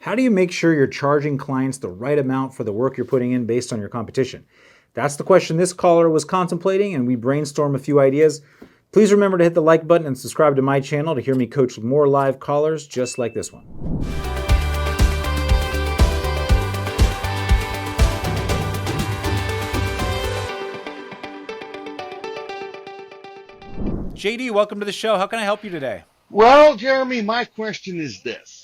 How do you make sure you're charging clients the right amount for the work you're putting in based on your competition? That's the question this caller was contemplating, and we brainstormed a few ideas. Please remember to hit the like button and subscribe to my channel to hear me coach more live callers just like this one. JD, welcome to the show. How can I help you today? Well, Jeremy, my question is this.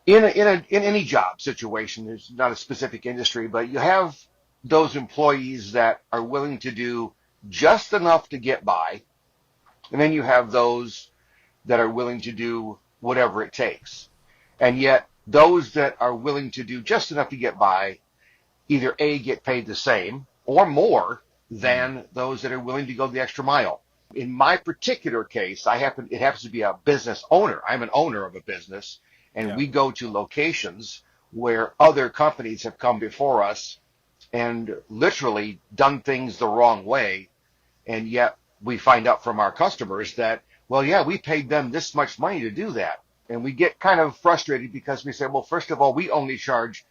In any job situation, there's not a specific industry, but you have those employees that are willing to do just enough to get by, and then you have those that are willing to do whatever it takes. And yet, those that are willing to do just enough to get by either A, get paid the same or more than those that are willing to go the extra mile. In my particular case, it happens to be a business owner. I'm an owner of a business, and we go to locations where other companies have come before us and literally done things the wrong way. And yet we find out from our customers that, well, yeah, we paid them this much money to do that. And we get kind of frustrated because we say, well, first of all, we only charge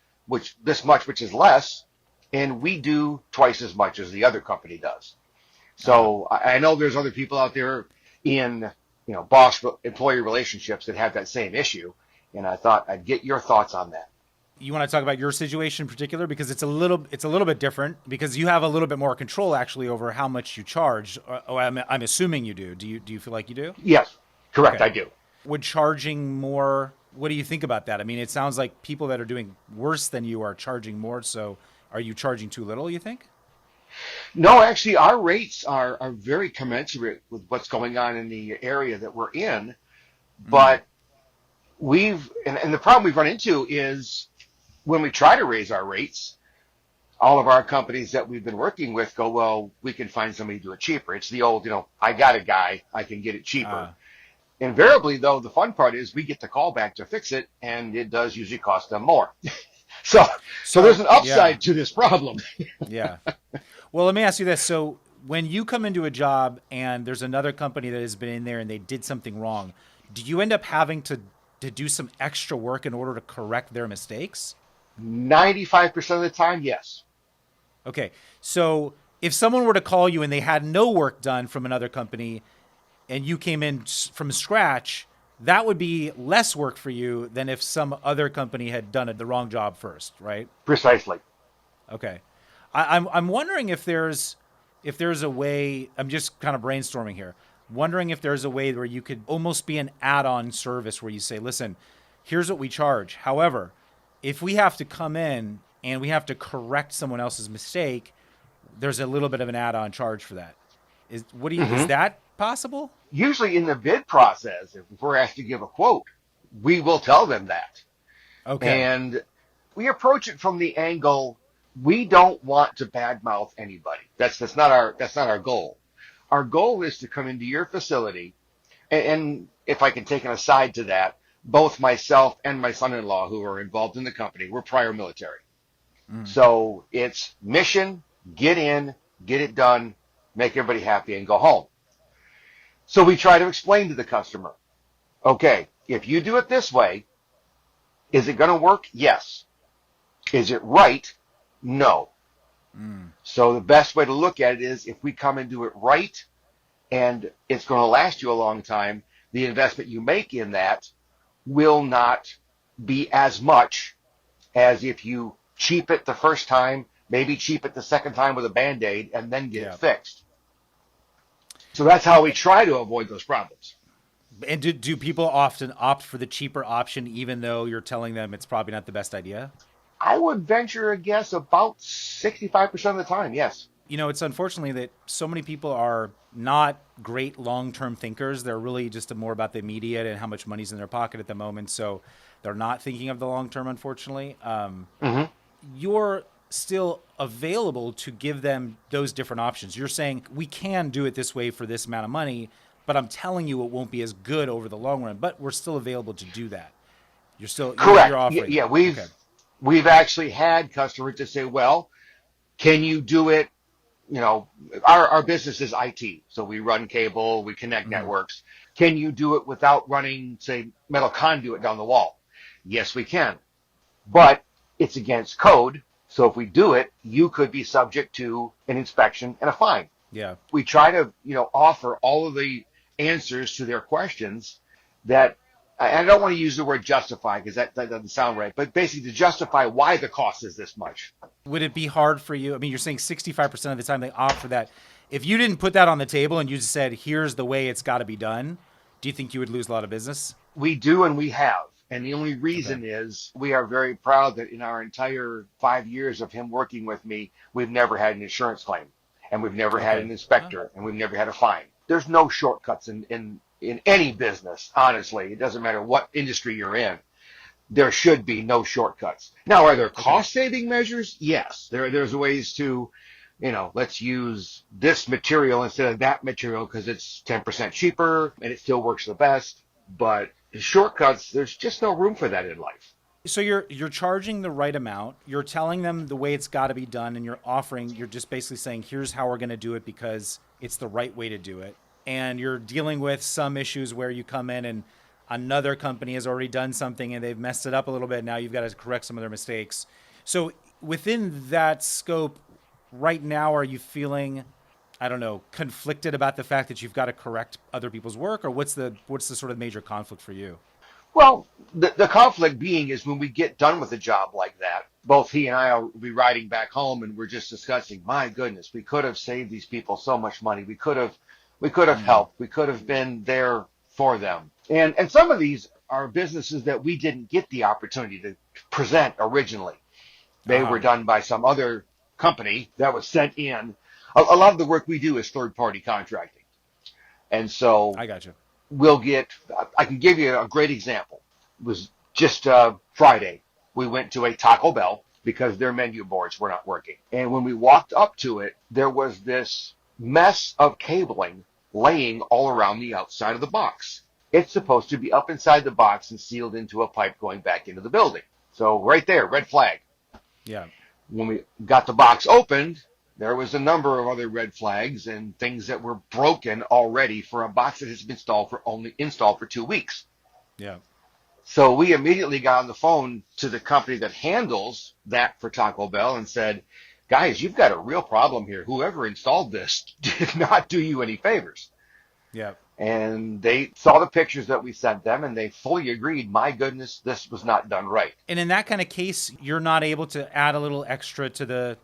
this much, which is less, and we do twice as much as the other company does. So I know there's other people out there in, boss-employee relationships that have that same issue, and I thought I'd get your thoughts on that. You want to talk about your situation in particular, because it's a little bit different, because you have a little bit more control actually over how much you charge. I'm assuming you do. Do you feel like you do? Yes, correct. Okay. I do. Would charging more? What do you think about that? I mean, it sounds like people that are doing worse than you are charging more. So, are you charging too little, you think? No, actually, our rates are very commensurate with what's going on in the area that we're in. But and the problem we've run into is when we try to raise our rates, all of our companies that we've been working with go, well, we can find somebody to do it cheaper. It's the old, I got a guy, I can get it cheaper. Invariably, though, the fun part is we get the call back to fix it, and it does usually cost them more. So there's an upside to this problem. Yeah. Well, let me ask you this. So when you come into a job and there's another company that has been in there and they did something wrong, do you end up having to do some extra work in order to correct their mistakes? 95% of the time, yes. Okay. So if someone were to call you and they had no work done from another company and you came in from scratch, that would be less work for you than if some other company had done the wrong job first, right? Precisely. Okay. I'm wondering if there's a way. I'm just kind of brainstorming here. Wondering if there's a way where you could almost be an add-on service where you say, listen, here's what we charge. However, if we have to come in and we have to correct someone else's mistake, there's a little bit of an add-on charge for that. Is that possible? Usually in the bid process, if we're asked to give a quote, we will tell them that. Okay. And we approach it from the angle, we don't want to badmouth anybody. That's not our goal. Our goal is to come into your facility, and if I can take an aside to that, both myself and my son-in-law who are involved in the company, we're prior military. So it's mission, get in, get it done, make everybody happy, and go home. So we try to explain to the customer, okay, if you do it this way, is it going to work? Yes. Is it right? No. So the best way to look at it is if we come and do it right and it's going to last you a long time, the investment you make in that will not be as much as if you cheap it the first time, maybe cheap it the second time with a Band-Aid, and then get it fixed. So that's how we try to avoid those problems. And do people often opt for the cheaper option even though you're telling them it's probably not the best idea? I would venture a guess about 65% of the time, yes. It's unfortunately that so many people are not great long-term thinkers. They're really just more about the immediate and how much money's in their pocket at the moment. So they're not thinking of the long-term, unfortunately. You're still available to give them those different options. You're saying we can do it this way for this amount of money, but I'm telling you it won't be as good over the long run, but we're still available to do that. You're still correct. You're offering yeah, we've actually had customers to say, well, can you do it? Our business is IT, so we run cable, we connect networks. Can you do it without running, say, metal conduit down the wall? Yes, we can. But it's against code. So if we do it, you could be subject to an inspection and a fine. Yeah. We try to, offer all of the answers to their questions that I don't want to use the word justify because that doesn't sound right, but basically to justify why the cost is this much. Would it be hard for you? I mean, you're saying 65% of the time they opt for that. If you didn't put that on the table and you just said, here's the way it's got to be done, do you think you would lose a lot of business? We do and we have. And the only Okay. reason is we are very proud that in our entire 5 years of him working with me, we've never had an insurance claim and we've never had Okay. an Huh? inspector and we've never had a fine. There's no shortcuts in any business, honestly. It doesn't matter what industry you're in. There should be no shortcuts. Now, are there Okay. cost saving measures? Yes. There's ways to, let's use this material instead of that material because it's 10% cheaper and it still works the best. But shortcuts, there's just no room for that in life. So you're charging the right amount. You're telling them the way it's got to be done, and you're offering. You're just basically saying, "Here's how we're going to do it because it's the right way to do it." And you're dealing with some issues where you come in and another company has already done something and they've messed it up a little bit. Now you've got to correct some of their mistakes. So within that scope, right now, are you feeling, I don't know, conflicted about the fact that you've got to correct other people's work, or what's the sort of major conflict for you? Well, the conflict being is when we get done with a job like that, both he and I will be riding back home and we're just discussing, my goodness, we could have saved these people so much money. We could have Mm. helped. We could have been there for them. And some of these are businesses that we didn't get the opportunity to present originally. They were Uh-huh. done by some other company that was sent in. A lot of the work we do is third party contracting. And so I got you. we'll get, I can give you a great example. It was just Friday. We went to a Taco Bell because their menu boards were not working. And when we walked up to it, there was this mess of cabling laying all around the outside of the box. It's supposed to be up inside the box and sealed into a pipe going back into the building. So right there, red flag. Yeah. When we got the box opened, there was a number of other red flags and things that were broken already for a box that has been installed for 2 weeks. Yeah. So we immediately got on the phone to the company that handles that for Taco Bell and said, guys, you've got a real problem here. Whoever installed this did not do you any favors. Yeah. And they saw the pictures that we sent them and they fully agreed, my goodness, this was not done right. And in that kind of case, you're not able to add a little extra to the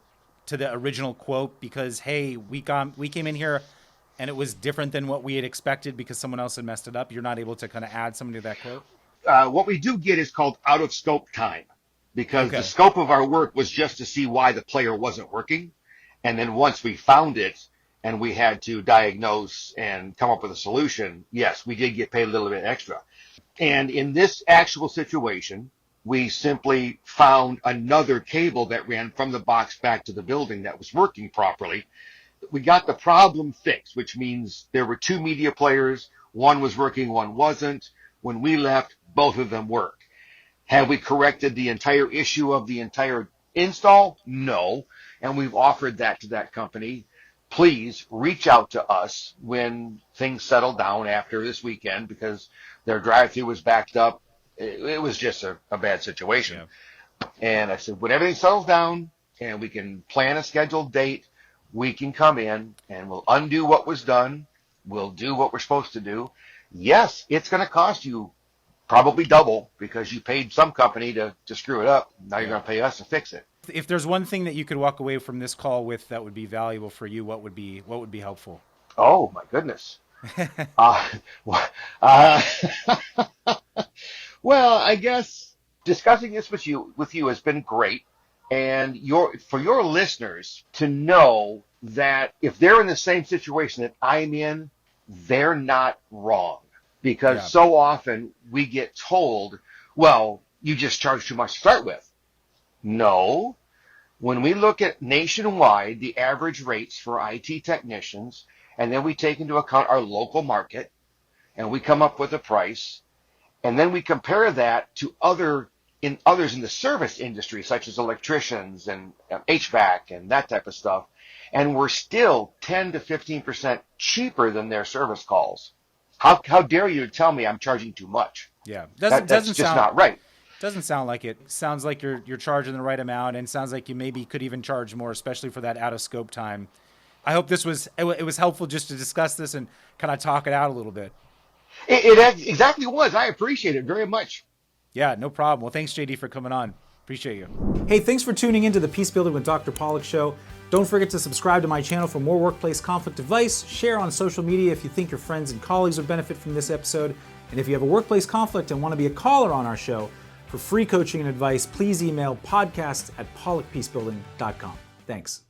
original quote because hey, we came in here and it was different than what we had expected because someone else had messed it up. You're not able to kind of add something to that quote. What we do get is called out of scope time because the Okay. scope of our work was just to see why the player wasn't working. And then once we found it and we had to diagnose and come up with a solution, yes, we did get paid a little bit extra. And in this actual situation, we simply found another cable that ran from the box back to the building that was working properly. We got the problem fixed, which means there were two media players. One was working, one wasn't. When we left, both of them worked. Have we corrected the entire issue of the entire install? No. And we've offered that to that company. Please reach out to us when things settle down after this weekend because their drive-through was backed up. It was just a bad situation. Yeah. And I said, when everything settles down and we can plan a scheduled date, we can come in and we'll undo what was done. We'll do what we're supposed to do. Yes, it's going to cost you probably double because you paid some company to screw it up. Now you're Yeah. going to pay us to fix it. If there's one thing that you could walk away from this call with that would be valuable for you, what would be helpful? Oh my goodness. Uh, uh, well, I guess discussing this with you has been great, and for your listeners to know that if they're in the same situation that I'm in, they're not wrong because Yeah. so often we get told, well, you just charge too much to start with. No. When we look at nationwide, the average rates for IT technicians, and then we take into account our local market, and we come up with a price, and then we compare that to others in the service industry, such as electricians and HVAC and that type of stuff, and we're still 10 to 15% cheaper than their service calls. How dare you tell me I'm charging too much? Yeah. That's Doesn't just sound not right. Doesn't sound like it. Sounds like you're charging the right amount, and sounds like you maybe could even charge more, especially for that out of scope time. I hope it was helpful just to discuss this and kind of talk it out a little bit. Exactly was. I appreciate it very much. Yeah, no problem. Well, thanks, JD, for coming on. Appreciate you. Hey, thanks for tuning into the Peace Building with Dr. Pollack show. Don't forget to subscribe to my channel for more workplace conflict advice. Share on social media if you think your friends and colleagues would benefit from this episode. And if you have a workplace conflict and want to be a caller on our show for free coaching and advice, please email podcast@pollackpeacebuilding.com. Thanks.